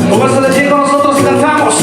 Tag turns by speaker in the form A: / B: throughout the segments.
A: Póngase de pie con nosotros y cantamos.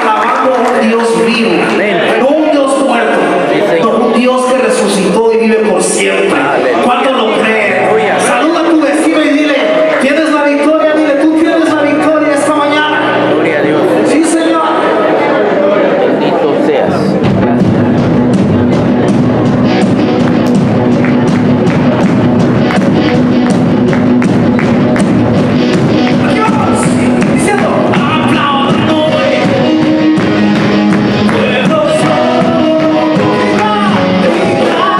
A: alabando a un Dios vivo,
B: Amén.
A: no un Dios muerto,
B: Sí, Señor.
A: no un Dios que resucitó y vive por siempre.
B: Aleluya.
A: ¿Cuánto lo creen?
B: Aleluya.
A: Saluda a tu vecino y dile, ¿tienes la victoria? Dile, tú tienes la victoria esta mañana.
B: Gloria a Dios.
A: Sí, Señor.
B: Bendito seas.
A: Aquí vamos, diciendo, aplaudiendo. Puedo solo gritar.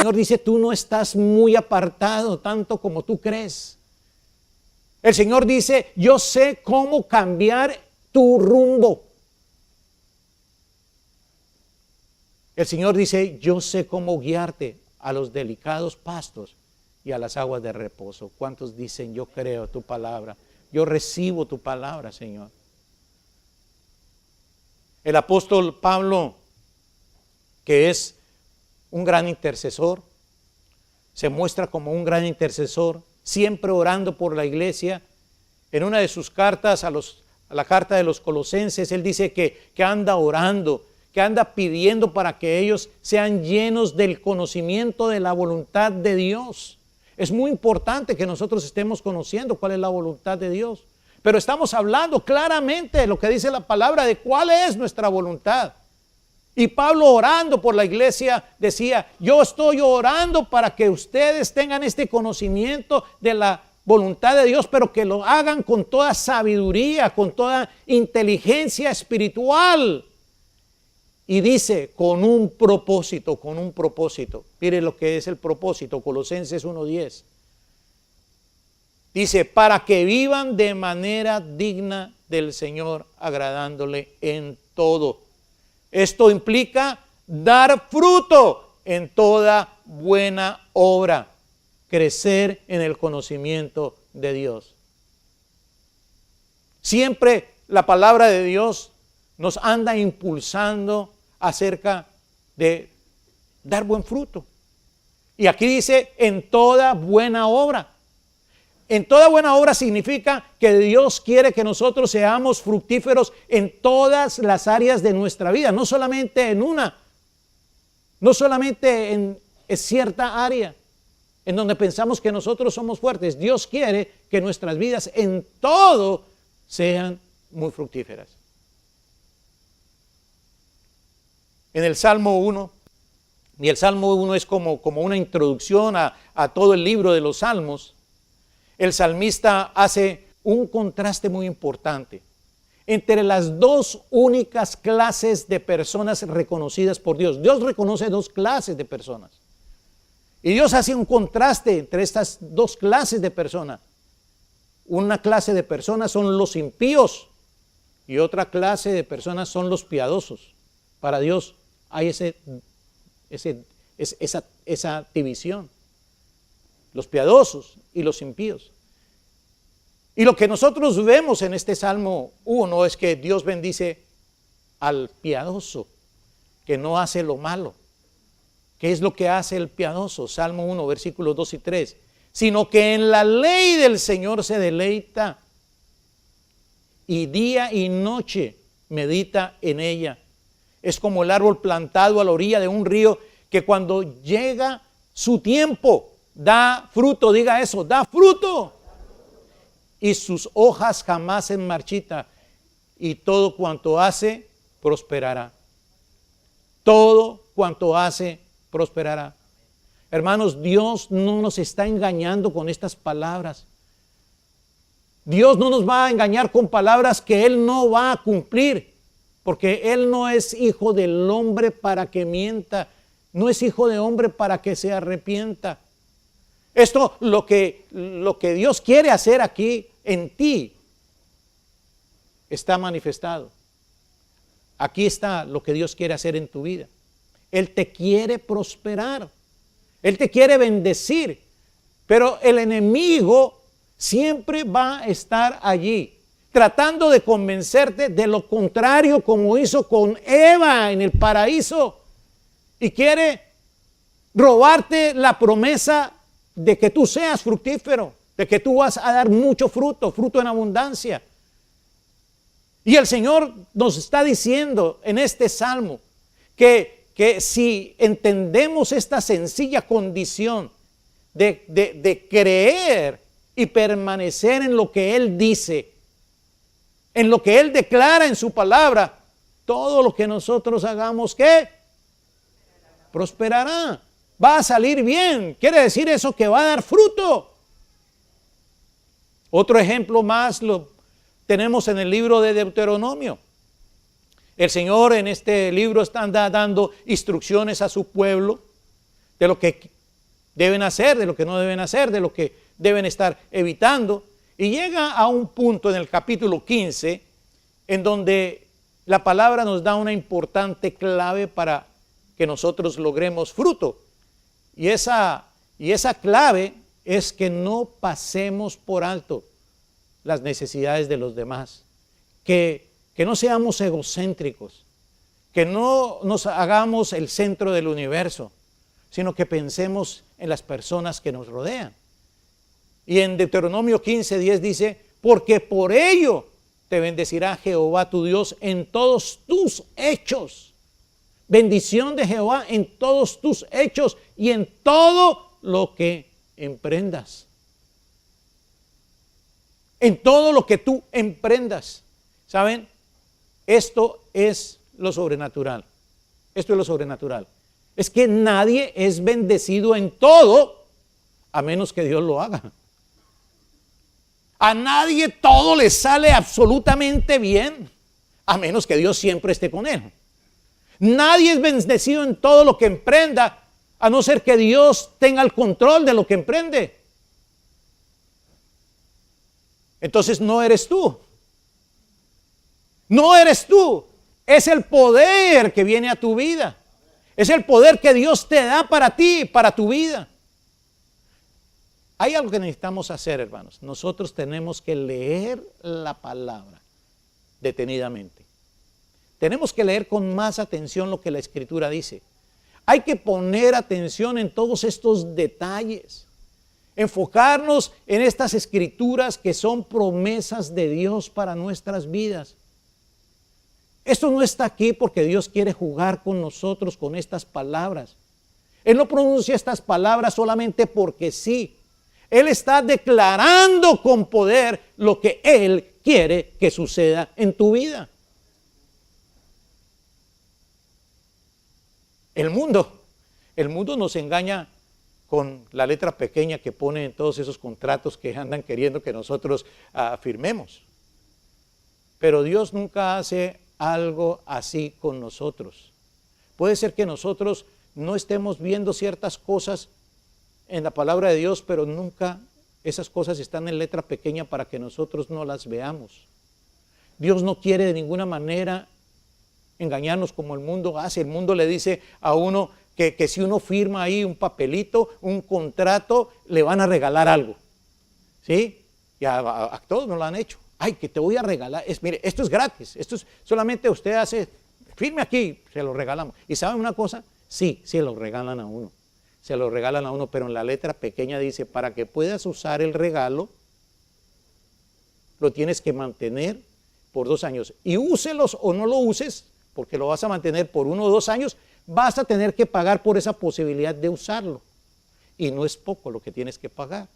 C: Señor dice, tú no estás muy apartado tanto como tú crees. El Señor dice, yo sé cómo cambiar tu rumbo. El Señor dice, yo sé cómo guiarte a los delicados pastos y a las aguas de reposo. ¿Cuántos dicen, yo creo tu palabra? Yo recibo tu palabra, Señor. El apóstol Pablo, que es un gran intercesor, se muestra como un gran intercesor, siempre orando por la iglesia. En una de sus cartas, a la carta de los Colosenses, él dice que anda orando, que anda pidiendo para que ellos sean llenos del conocimiento de la voluntad de Dios. Es muy importante que nosotros estemos conociendo cuál es la voluntad de Dios. Pero estamos hablando claramente de lo que dice la palabra, de cuál es nuestra voluntad. Y Pablo, orando por la iglesia, decía, yo estoy orando para que ustedes tengan este conocimiento de la voluntad de Dios, pero que lo hagan con toda sabiduría, con toda inteligencia espiritual. Y dice, con un propósito, con un propósito. Mire lo que es el propósito, Colosenses 1:10. Dice, para que vivan de manera digna del Señor, agradándole en todo. Esto implica dar fruto en toda buena obra, crecer en el conocimiento de Dios. Siempre la palabra de Dios nos anda impulsando acerca de dar buen fruto. Y aquí dice, en toda buena obra. En toda buena obra significa que Dios quiere que nosotros seamos fructíferos en todas las áreas de nuestra vida, no solamente en una, no solamente en cierta área en donde pensamos que nosotros somos fuertes. Dios quiere que nuestras vidas en todo sean muy fructíferas. En el Salmo 1, y el Salmo 1 es como una introducción a todo el libro de los Salmos, el salmista hace un contraste muy importante entre las dos únicas clases de personas reconocidas por Dios. Dios reconoce dos clases de personas. Y Dios hace un contraste entre estas dos clases de personas. Una clase de personas son los impíos y otra clase de personas son los piadosos. Para Dios hay esa división. Los piadosos y los impíos. Y lo que nosotros vemos en este Salmo 1 es que Dios bendice al piadoso, que no hace lo malo. ¿Qué es lo que hace el piadoso? Salmo 1, versículos 2 y 3. Sino que en la ley del Señor se deleita, y día y noche medita en ella. Es como el árbol plantado a la orilla de un río, que cuando llega su tiempo da fruto. Diga eso, da fruto. Y sus hojas jamás se marchitan, y todo cuanto hace prosperará. Todo cuanto hace prosperará. Hermanos, Dios no nos está engañando con estas palabras. Dios no nos va a engañar con palabras que Él no va a cumplir, porque Él no es hijo del hombre para que mienta, no es hijo de hombre para que se arrepienta. Esto, lo que Dios quiere hacer aquí en ti, está manifestado. Aquí está lo que Dios quiere hacer en tu vida. Él te quiere prosperar. Él te quiere bendecir. Pero el enemigo siempre va a estar allí, tratando de convencerte de lo contrario, como hizo con Eva en el paraíso. Y quiere robarte la promesa de que tú seas fructífero, de que tú vas a dar mucho fruto, fruto en abundancia. Y el Señor nos está diciendo en este salmo que si entendemos esta sencilla condición de creer y permanecer en lo que Él dice, en lo que Él declara en su palabra, todo lo que nosotros hagamos, ¿qué? Prosperará. Va a salir bien. Quiere decir eso que va a dar fruto. Otro ejemplo más lo tenemos en el libro de Deuteronomio. El Señor en este libro está dando instrucciones a su pueblo de lo que deben hacer, de lo que no deben hacer, de lo que deben estar evitando. Y llega a un punto en el capítulo 15 en donde la palabra nos da una importante clave para que nosotros logremos fruto. Y esa clave es que no pasemos por alto las necesidades de los demás, que no seamos egocéntricos, que no nos hagamos el centro del universo, sino que pensemos en las personas que nos rodean. Y en Deuteronomio 15:10 dice, porque por ello te bendecirá Jehová tu Dios en todos tus hechos. Bendición de Jehová en todos tus hechos y en todo lo que emprendas. En todo lo que tú emprendas. ¿Saben? Esto es lo sobrenatural. Esto es lo sobrenatural. Es que nadie es bendecido en todo a menos que Dios lo haga. A nadie todo le sale absolutamente bien a menos que Dios siempre esté con él. Nadie es bendecido en todo lo que emprenda a no ser que Dios tenga el control de lo que emprende. Entonces no eres tú. No eres tú. Es el poder que viene a tu vida. Es el poder que Dios te da para ti, para tu vida. Hay algo que necesitamos hacer, hermanos. Nosotros tenemos que leer la palabra detenidamente. Tenemos que leer con más atención lo que la Escritura dice. Hay que poner atención en todos estos detalles. Enfocarnos en estas Escrituras que son promesas de Dios para nuestras vidas. Esto no está aquí porque Dios quiere jugar con nosotros con estas palabras. Él no pronuncia estas palabras solamente porque sí. Él está declarando con poder lo que Él quiere que suceda en tu vida. El mundo nos engaña con la letra pequeña que pone en todos esos contratos que andan queriendo que nosotros firmemos. Pero Dios nunca hace algo así con nosotros. Puede ser que nosotros no estemos viendo ciertas cosas en la palabra de Dios, pero nunca esas cosas están en letra pequeña para que nosotros no las veamos. Dios no quiere de ninguna manera engañarnos como el mundo hace. El mundo le dice a uno que si uno firma ahí un papelito, un contrato, le van a regalar algo. ¿Sí? Y a todos nos lo han hecho. Ay, que te voy a regalar. Mire, esto es gratis. Esto es solamente usted hace, firme aquí, se lo regalamos. ¿Y saben una cosa? Sí, se lo regalan a uno. Se lo regalan a uno, pero en la letra pequeña dice, para que puedas usar el regalo, lo tienes que mantener por 2 años. Y úselos o no lo uses, porque lo vas a mantener por 1 o 2 años, vas a tener que pagar por esa posibilidad de usarlo. Y no es poco lo que tienes que pagar.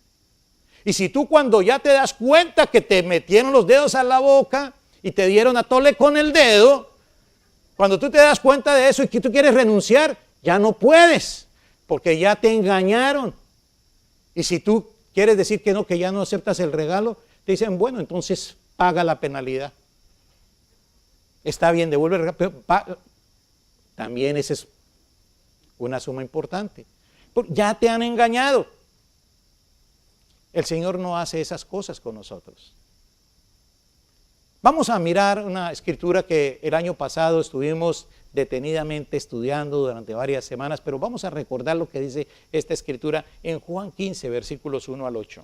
C: Y si tú cuando ya te das cuenta que te metieron los dedos a la boca y te dieron a tole con el dedo, cuando tú te das cuenta de eso y que tú quieres renunciar, ya no puedes, porque ya te engañaron. Y si tú quieres decir que no, que ya no aceptas el regalo, te dicen, bueno, entonces paga la penalidad. Está bien, devuelve el regalo, pero también esa es una suma importante. Ya te han engañado. El Señor no hace esas cosas con nosotros. Vamos a mirar una escritura que el año pasado estuvimos detenidamente estudiando durante varias semanas, pero vamos a recordar lo que dice esta escritura en Juan 15, versículos 1 al 8.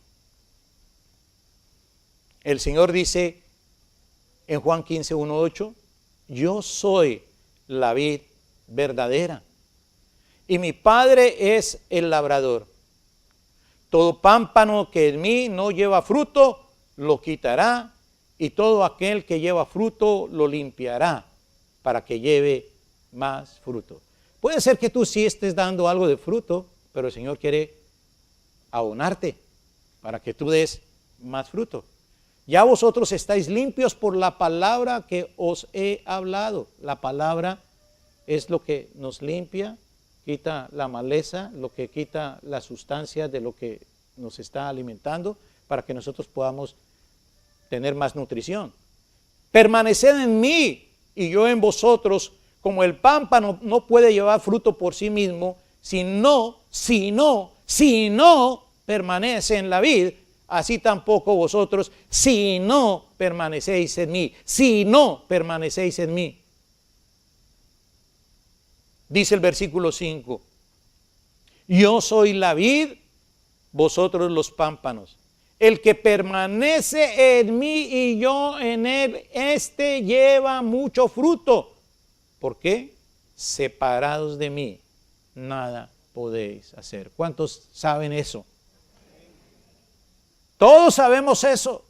C: El Señor dice en Juan 15, 1, 8, yo soy la vid verdadera y mi Padre es el labrador. Todo pámpano que en mí no lleva fruto, lo quitará, y todo aquel que lleva fruto, lo limpiará, para que lleve más fruto. Puede ser que tú sí estés dando algo de fruto, pero el Señor quiere abonarte, para que tú des más fruto. Ya vosotros estáis limpios por la palabra que os he hablado. La palabra es lo que nos limpia, quita la maleza, lo que quita la sustancia de lo que nos está alimentando para que nosotros podamos tener más nutrición. Permaneced en mí y yo en vosotros, como el pámpano no puede llevar fruto por sí mismo, si no si no permanece en la vid, así tampoco vosotros, si no permanecéis en mí, si no permanecéis en mí. Dice el versículo 5, yo soy la vid, vosotros los pámpanos. El que permanece en mí y yo en él, este lleva mucho fruto. ¿Por qué? Separados de mí, nada podéis hacer. ¿Cuántos saben eso? Todos sabemos eso.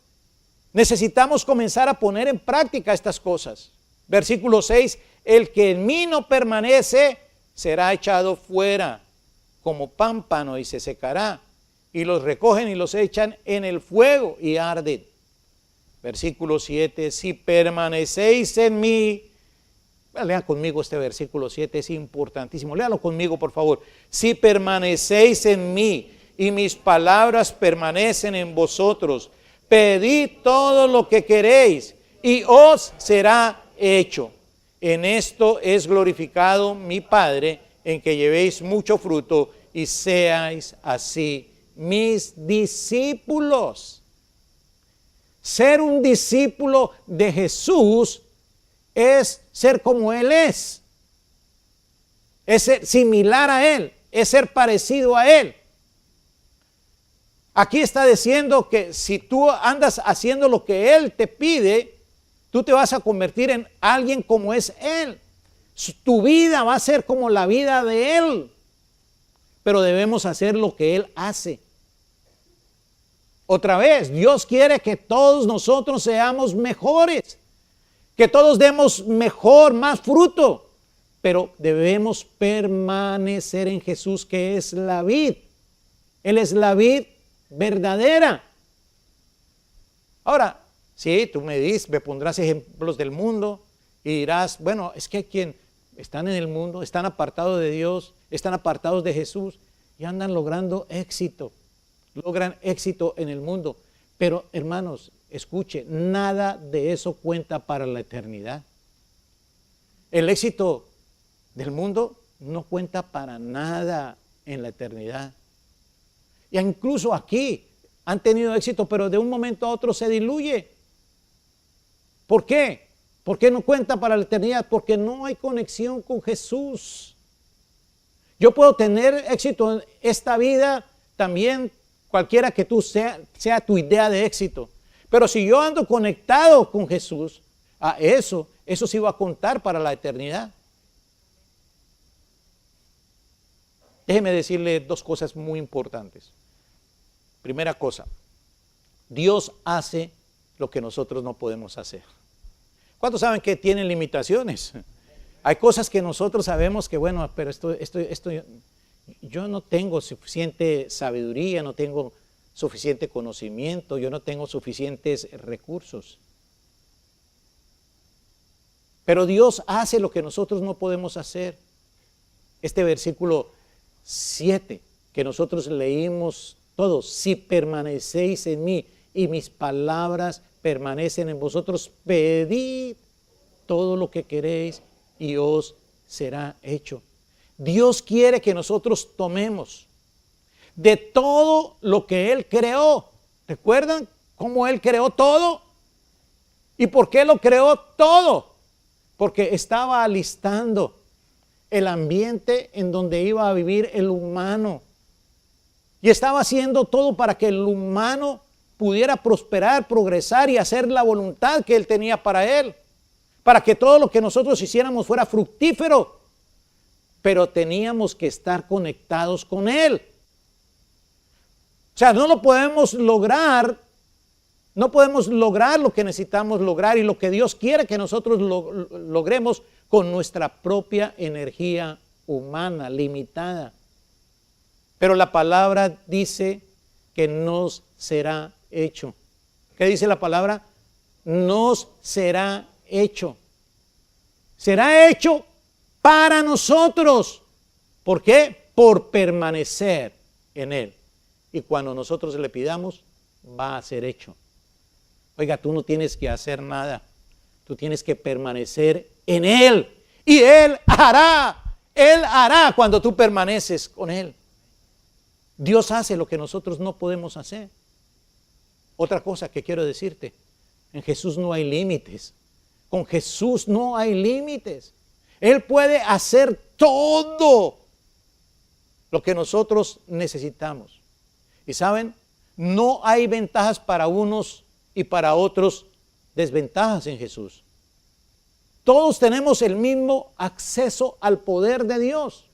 C: Necesitamos comenzar a poner en práctica estas cosas. Versículo 6, el que en mí no permanece será echado fuera como pámpano y se secará, y los recogen y los echan en el fuego y arden. Versículo 7, si permanecéis en mí, lean conmigo este versículo 7, es importantísimo, léalo conmigo por favor. Si permanecéis en mí y mis palabras permanecen en vosotros, pedid todo lo que queréis y os será hecho. En esto es glorificado mi Padre, en que llevéis mucho fruto y seáis así mis discípulos. Ser un discípulo de Jesús es ser como Él es ser similar a Él, es ser parecido a Él. Aquí está diciendo que si tú andas haciendo lo que Él te pide, tú te vas a convertir en alguien como es Él. Tu vida va a ser como la vida de Él, pero debemos hacer lo que Él hace. Otra vez, Dios quiere que todos nosotros seamos mejores, que todos demos mejor, más fruto, pero debemos permanecer en Jesús, que es la vid. Él es la vid verdadera. Ahora, sí, tú me pondrás ejemplos del mundo y dirás, bueno, es que quien están en el mundo, están apartados de Dios, están apartados de Jesús y andan logrando éxito, logran éxito en el mundo. Pero hermanos, escuche, nada de eso cuenta para la eternidad. El éxito del mundo no cuenta para nada en la eternidad. Y incluso aquí han tenido éxito, pero de un momento a otro se diluye. ¿Por qué? ¿Por qué no cuenta para la eternidad? Porque no hay conexión con Jesús. Yo puedo tener éxito en esta vida también, cualquiera que tú sea tu idea de éxito. Pero si yo ando conectado con Jesús, eso sí va a contar para la eternidad. Déjeme decirle dos cosas muy importantes. Primera cosa, Dios hace lo que nosotros no podemos hacer. ¿Cuántos saben que tienen limitaciones? Hay cosas que nosotros sabemos que, bueno, pero esto yo no tengo suficiente sabiduría, no tengo suficiente conocimiento, yo no tengo suficientes recursos. Pero Dios hace lo que nosotros no podemos hacer. Este versículo 7 que nosotros leímos todos, si permanecéis en mí y mis palabras permanecen en vosotros, pedid todo lo que queréis y os será hecho. Dios quiere que nosotros tomemos de todo lo que Él creó. ¿Recuerdan cómo Él creó todo? ¿Y por qué lo creó todo? Porque estaba alistando el ambiente en donde iba a vivir el humano. Y estaba haciendo todo para que el humano pudiera prosperar, progresar y hacer la voluntad que Él tenía para él. Para que todo lo que nosotros hiciéramos fuera fructífero. Pero teníamos que estar conectados con Él. O sea, no lo podemos lograr. No podemos lograr lo que necesitamos lograr y lo que Dios quiere que nosotros logremos con nuestra propia energía humana limitada. Pero la palabra dice que nos será hecho. ¿Qué dice la palabra? Nos será hecho. Será hecho para nosotros. ¿Por qué? Por permanecer en Él. Y cuando nosotros le pidamos, va a ser hecho. Oiga, tú no tienes que hacer nada. Tú tienes que permanecer en Él. Y Él hará. Él hará cuando tú permaneces con Él. Dios hace lo que nosotros no podemos hacer. Otra cosa que quiero decirte, en Jesús no hay límites. Con Jesús no hay límites. Él puede hacer todo lo que nosotros necesitamos. Y saben, no hay ventajas para unos y para otros desventajas en Jesús. Todos tenemos el mismo acceso al poder de Dios.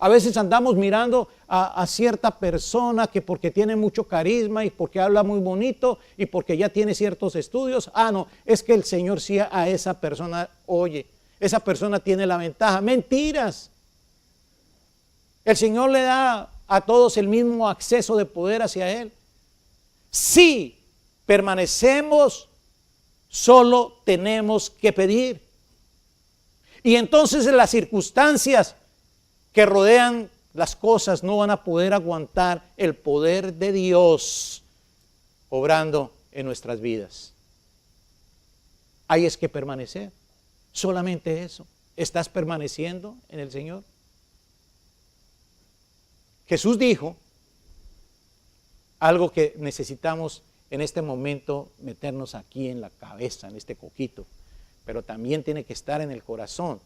C: A veces andamos mirando a cierta persona que porque tiene mucho carisma y porque habla muy bonito y porque ya tiene ciertos estudios. No, es que el Señor sí a esa persona oye. Esa persona tiene la ventaja. Mentiras. El Señor le da a todos el mismo acceso de poder hacia Él. Si permanecemos, solo tenemos que pedir. Y entonces las circunstancias que rodean las cosas no van a poder aguantar el poder de Dios obrando en nuestras vidas. Hay es que permanecer. Solamente eso. ¿Estás permaneciendo en el Señor? Jesús dijo algo que necesitamos en este momento meternos aquí en la cabeza, en este coquito, pero también tiene que estar en el corazón.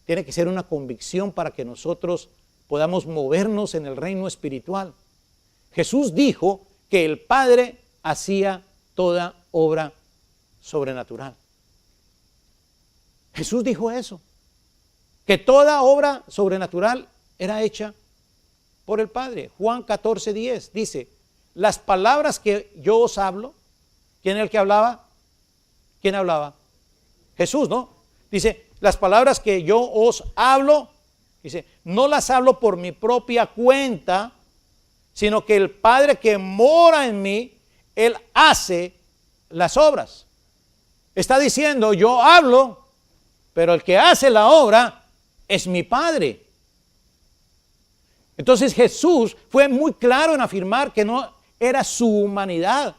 C: Tiene que ser una convicción para que nosotros podamos movernos en el reino espiritual. Jesús dijo que el Padre hacía toda obra sobrenatural. Jesús dijo eso, que toda obra sobrenatural era hecha por el Padre. Juan 14:10 dice, las palabras que yo os hablo, ¿quién era el que hablaba? ¿Quién hablaba? Jesús, ¿no? Dice, las palabras que yo os hablo, dice, no las hablo por mi propia cuenta, sino que el Padre que mora en mí, Él hace las obras. Está diciendo, yo hablo, pero el que hace la obra es mi Padre. Entonces Jesús fue muy claro en afirmar que no era su humanidad,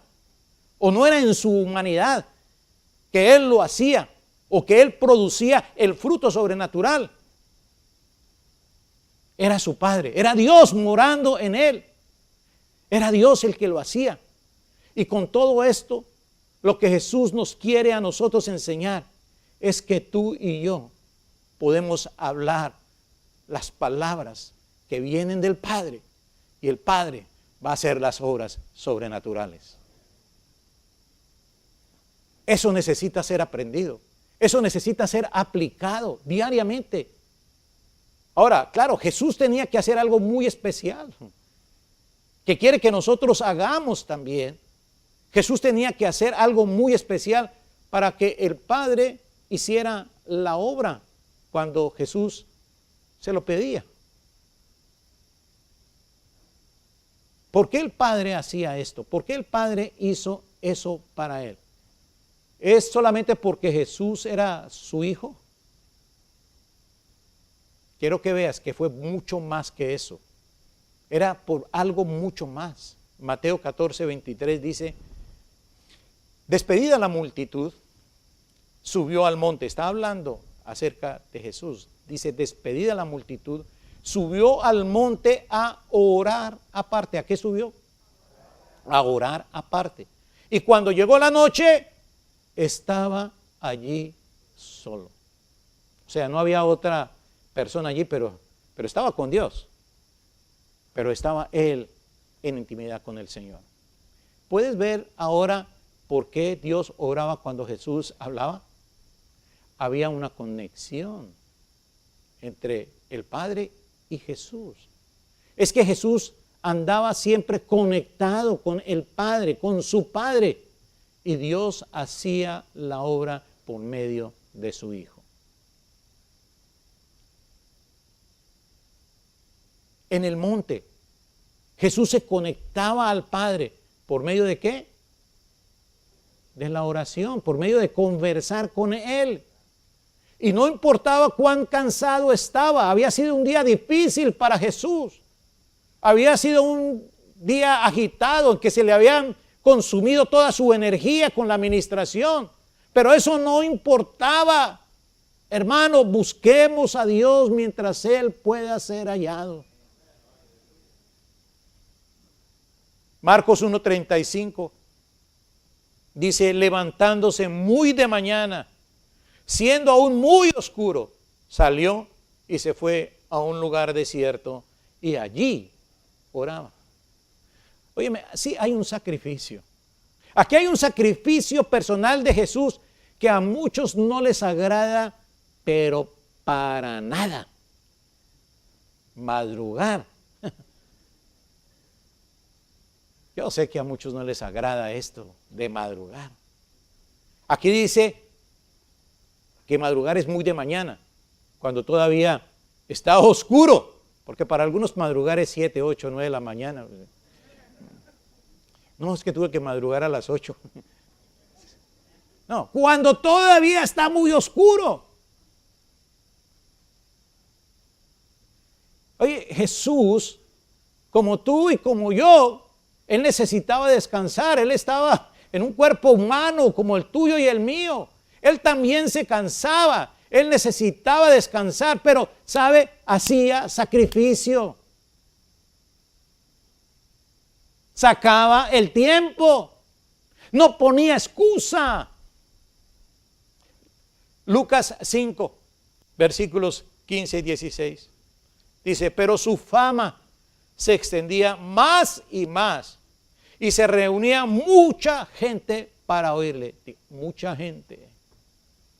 C: o no era en su humanidad que Él lo hacía, o que Él producía el fruto sobrenatural. Era su Padre, era Dios morando en Él. Era Dios el que lo hacía. Y con todo esto, lo que Jesús nos quiere a nosotros enseñar es que tú y yo podemos hablar las palabras que vienen del Padre, y el Padre va a hacer las obras sobrenaturales. Eso necesita ser aprendido. Eso necesita ser aplicado diariamente. Ahora, claro, Jesús tenía que hacer algo muy especial, que quiere que nosotros hagamos también. Jesús tenía que hacer algo muy especial para que el Padre hiciera la obra cuando Jesús se lo pedía. ¿Por qué el Padre hacía esto? ¿Por qué el Padre hizo eso para Él? ¿Es solamente porque Jesús era su Hijo? Quiero que veas que fue mucho más que eso. Era por algo mucho más. Mateo 14:23 dice, despedida la multitud, subió al monte. Está hablando acerca de Jesús. Dice, despedida la multitud, subió al monte a orar aparte. ¿A qué subió? A orar aparte. Y cuando llegó la noche, estaba allí solo. O sea, no había otra persona allí, pero estaba con Dios. Pero estaba Él en intimidad con el Señor. ¿Puedes ver ahora por qué Dios oraba cuando Jesús hablaba? Había una conexión entre el Padre y Jesús. Es que Jesús andaba siempre conectado con el Padre, con su Padre, y Dios hacía la obra por medio de su Hijo. En el monte, Jesús se conectaba al Padre, ¿por medio de qué? De la oración, por medio de conversar con Él. Y no importaba cuán cansado estaba, había sido un día difícil para Jesús. Había sido un día agitado en que se le habían consumido toda su energía con la administración. Pero eso no importaba. Hermano, busquemos a Dios mientras Él pueda ser hallado. Marcos 1:35 dice, levantándose muy de mañana, siendo aún muy oscuro, salió y se fue a un lugar desierto y allí oraba. Óyeme, sí hay un sacrificio. Aquí hay un sacrificio personal de Jesús que a muchos no les agrada, pero para nada. Madrugar. Yo sé que a muchos no les agrada esto de madrugar. Aquí dice que madrugar es muy de mañana, cuando todavía está oscuro, porque para algunos madrugar es 7, 8, 9 de la mañana. No, es que tuve que madrugar a las 8. No, cuando todavía está muy oscuro. Oye, Jesús, como tú y como yo, Él necesitaba descansar. Él estaba en un cuerpo humano como el tuyo y el mío. Él también se cansaba. Él necesitaba descansar, pero, ¿sabe? Hacía sacrificio. Sacaba el tiempo. No ponía excusa. Lucas 5, versículos 15 y 16. Dice, pero su fama se extendía más y más, y se reunía mucha gente para oírle. Mucha gente,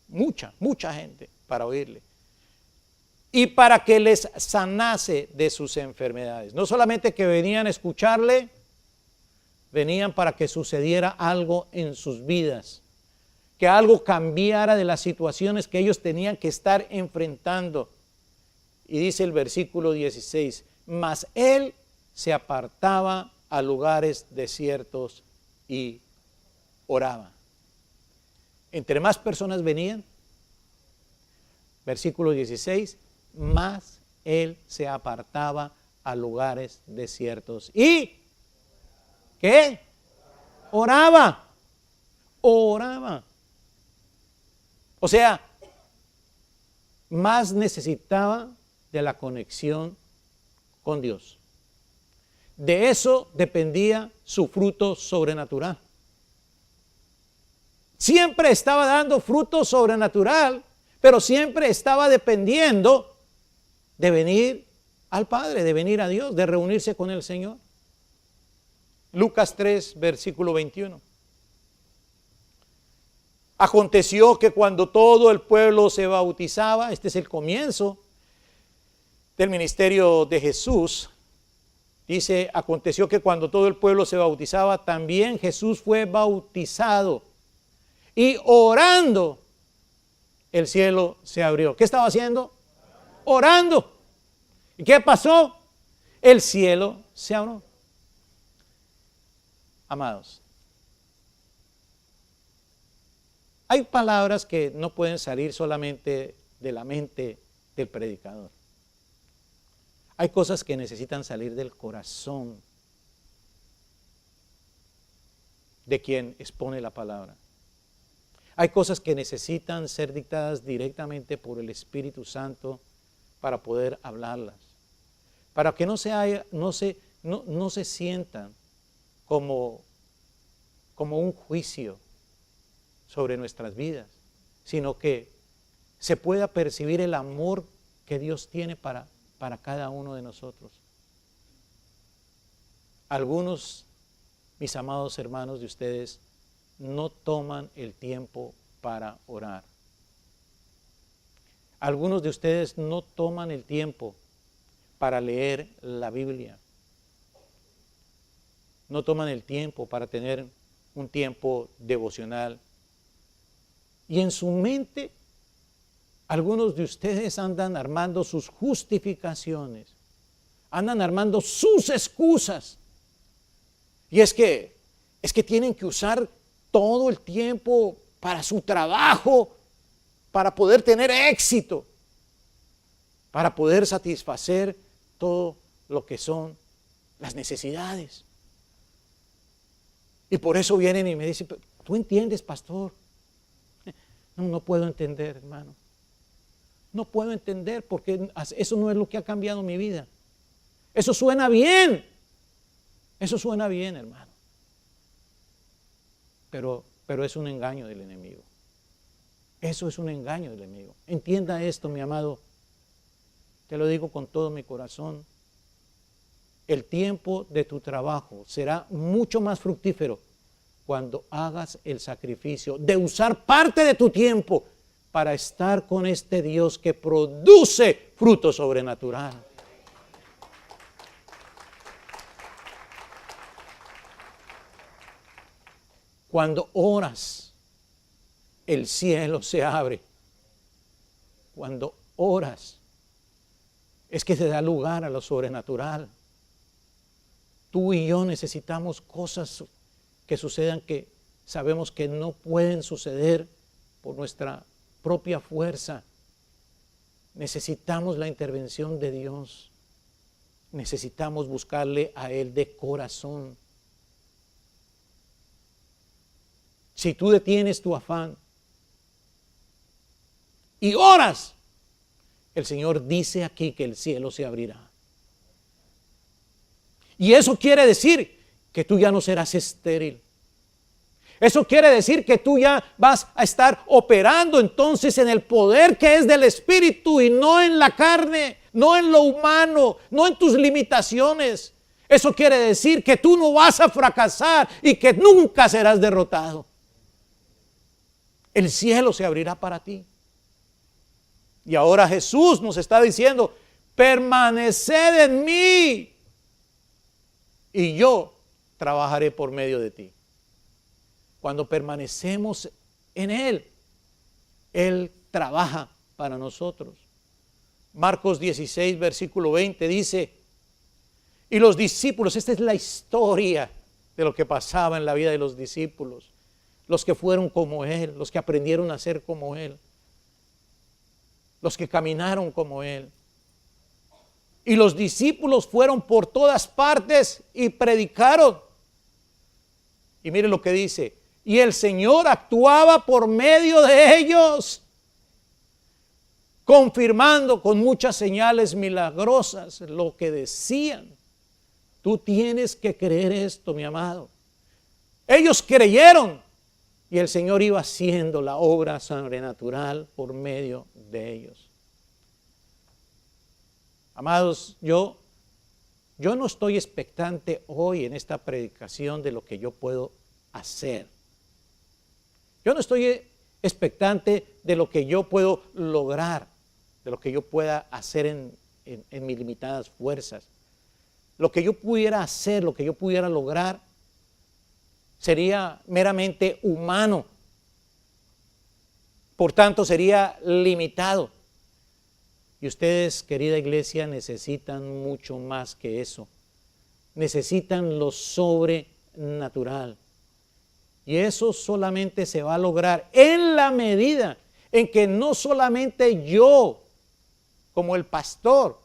C: mucha gente para oírle. Y para que les sanase de sus enfermedades. No solamente que venían a escucharle, venían para que sucediera algo en sus vidas, que algo cambiara de las situaciones que ellos tenían que estar enfrentando. Y dice el versículo 16, mas él se apartaba a lugares desiertos y oraba. Entre más personas venían, versículo 16, más él se apartaba a lugares desiertos y ¿qué? Oraba. O sea, más necesitaba de la conexión con Dios. De eso dependía su fruto sobrenatural. Siempre estaba dando fruto sobrenatural, pero siempre estaba dependiendo de venir al Padre, de venir a Dios, de reunirse con el Señor. Lucas 3, versículo 21. Aconteció que cuando todo el pueblo se bautizaba, este es el comienzo del ministerio de Jesús, dice, aconteció que cuando todo el pueblo se bautizaba, también Jesús fue bautizado. Y orando, el cielo se abrió. ¿Qué estaba haciendo? Orando. ¿Y qué pasó? El cielo se abrió. Amados, hay palabras que no pueden salir solamente de la mente del predicador. Hay cosas que necesitan salir del corazón de quien expone la palabra. Hay cosas que necesitan ser dictadas directamente por el Espíritu Santo para poder hablarlas. Para que no se sientan como un juicio sobre nuestras vidas, sino que se pueda percibir el amor que Dios tiene para cada uno de nosotros. Algunos, mis amados hermanos de ustedes, no toman el tiempo para orar. Algunos de ustedes no toman el tiempo para leer la Biblia. No toman el tiempo para tener un tiempo devocional. Y en su mente, algunos de ustedes andan armando sus justificaciones, andan armando sus excusas. Y es que tienen que usar todo el tiempo para su trabajo, para poder tener éxito, para poder satisfacer todo lo que son las necesidades. Y por eso vienen y me dicen, ¿tú entiendes, pastor? No puedo entender, hermano. No puedo entender porque eso no es lo que ha cambiado mi vida. Eso suena bien, Eso suena bien, hermano. Pero es un engaño del enemigo. Eso es un engaño del enemigo. Entienda esto, mi amado. Te lo digo con todo mi corazón. El tiempo de tu trabajo será mucho más fructífero cuando hagas el sacrificio de usar parte de tu tiempo para estar con este Dios que produce fruto sobrenatural. Cuando oras, el cielo se abre. Cuando oras, es que se da lugar a lo sobrenatural. Tú y yo necesitamos cosas que sucedan que sabemos que no pueden suceder por nuestra propia fuerza. Necesitamos la intervención de Dios. Necesitamos buscarle a Él de corazón. Si tú detienes tu afán y oras, el Señor dice aquí que el cielo se abrirá. Y eso quiere decir que tú ya no serás estéril. Eso quiere decir que tú ya vas a estar operando entonces en el poder que es del Espíritu y no en la carne, no en lo humano, no en tus limitaciones. Eso quiere decir que tú no vas a fracasar y que nunca serás derrotado. El cielo se abrirá para ti. Y ahora Jesús nos está diciendo, permaneced en mí y yo trabajaré por medio de ti. Cuando permanecemos en Él, Él trabaja para nosotros. Marcos 16, versículo 20 dice, y los discípulos, esta es la historia de lo que pasaba en la vida de los discípulos, los que fueron como Él, los que aprendieron a ser como Él, los que caminaron como Él. Y los discípulos fueron por todas partes y predicaron. Y mire lo que dice, y el Señor actuaba por medio de ellos, confirmando con muchas señales milagrosas lo que decían. Tú tienes que creer esto, mi amado. Ellos creyeron y el Señor iba haciendo la obra sobrenatural por medio de ellos. Amados, yo no estoy expectante hoy en esta predicación de lo que yo puedo hacer. Yo no estoy expectante de lo que yo puedo lograr, de lo que yo pueda hacer en mis limitadas fuerzas. Lo que yo pudiera hacer, lo que yo pudiera lograr, sería meramente humano. Por tanto, sería limitado. Y ustedes, querida iglesia, necesitan mucho más que eso. Necesitan lo sobrenatural. Y eso solamente se va a lograr en la medida en que no solamente yo, como el pastor,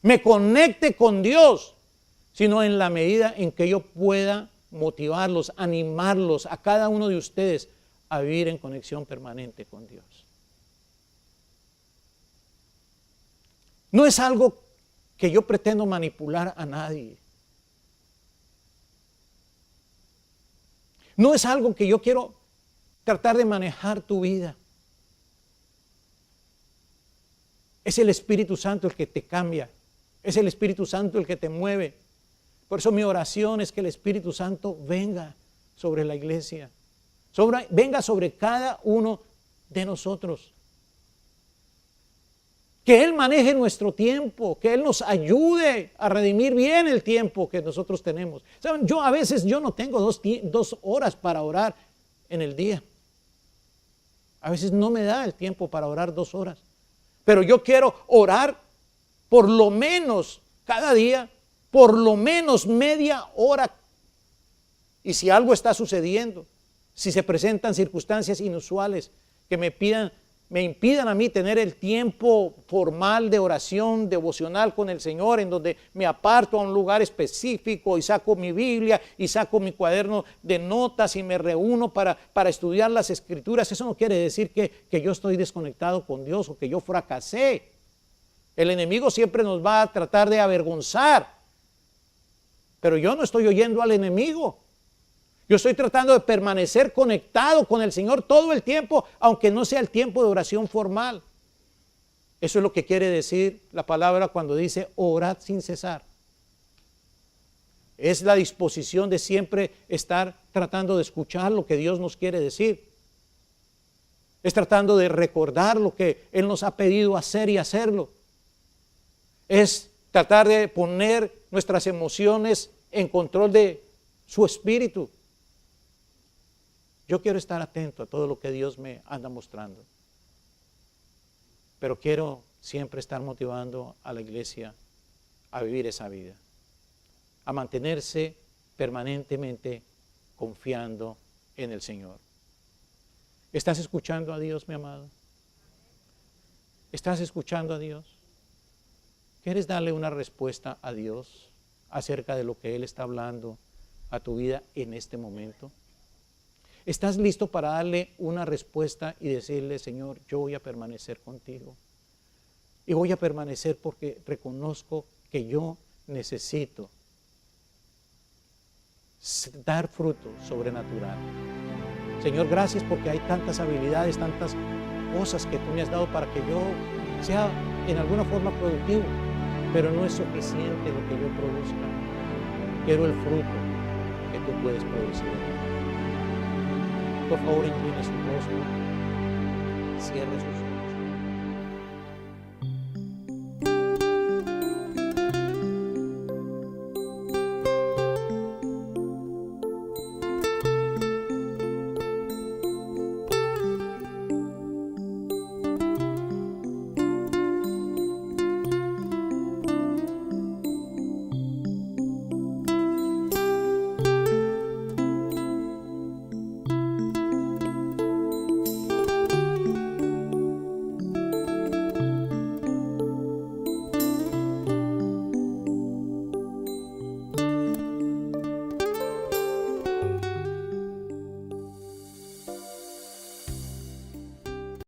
C: me conecte con Dios, sino en la medida en que yo pueda motivarlos, animarlos a cada uno de ustedes a vivir en conexión permanente con Dios. No es algo que yo pretendo manipular a nadie. No es algo que yo quiero tratar de manejar tu vida. Es el Espíritu Santo el que te cambia. Es el Espíritu Santo el que te mueve. Por eso mi oración es que el Espíritu Santo venga sobre la iglesia. Venga sobre cada uno de nosotros. Que Él maneje nuestro tiempo, que Él nos ayude a redimir bien el tiempo que nosotros tenemos. ¿Saben? A veces no tengo 2 horas para orar en el día. A veces no me da el tiempo para orar 2 horas. Pero yo quiero orar por lo menos cada día, por lo menos media hora. Y si algo está sucediendo, si se presentan circunstancias inusuales que me impidan a mí tener el tiempo formal de oración devocional con el Señor, en donde me aparto a un lugar específico y saco mi Biblia y saco mi cuaderno de notas y me reúno para estudiar las Escrituras. Eso no quiere decir que yo estoy desconectado con Dios o que yo fracasé. El enemigo siempre nos va a tratar de avergonzar. Pero yo no estoy oyendo al enemigo. Yo estoy tratando de permanecer conectado con el Señor todo el tiempo, aunque no sea el tiempo de oración formal. Eso es lo que quiere decir la palabra cuando dice orad sin cesar. Es la disposición de siempre estar tratando de escuchar lo que Dios nos quiere decir. Es tratando de recordar lo que Él nos ha pedido hacer y hacerlo. Es tratar de poner nuestras emociones en control de su espíritu. Yo quiero estar atento a todo lo que Dios me anda mostrando. Pero quiero siempre estar motivando a la iglesia a vivir esa vida, a mantenerse permanentemente confiando en el Señor. ¿Estás escuchando a Dios, mi amado? ¿Estás escuchando a Dios? ¿Quieres darle una respuesta a Dios acerca de lo que Él está hablando a tu vida en este momento? ¿Estás listo para darle una respuesta y decirle, Señor, yo voy a permanecer contigo? Y voy a permanecer porque reconozco que yo necesito dar fruto sobrenatural. Señor, gracias porque hay tantas habilidades, tantas cosas que tú me has dado para que yo sea en alguna forma productivo, pero no es suficiente lo que yo produzca. Quiero el fruto que tú puedes producir. Por favor, incline su rostro, cierre sus ojos.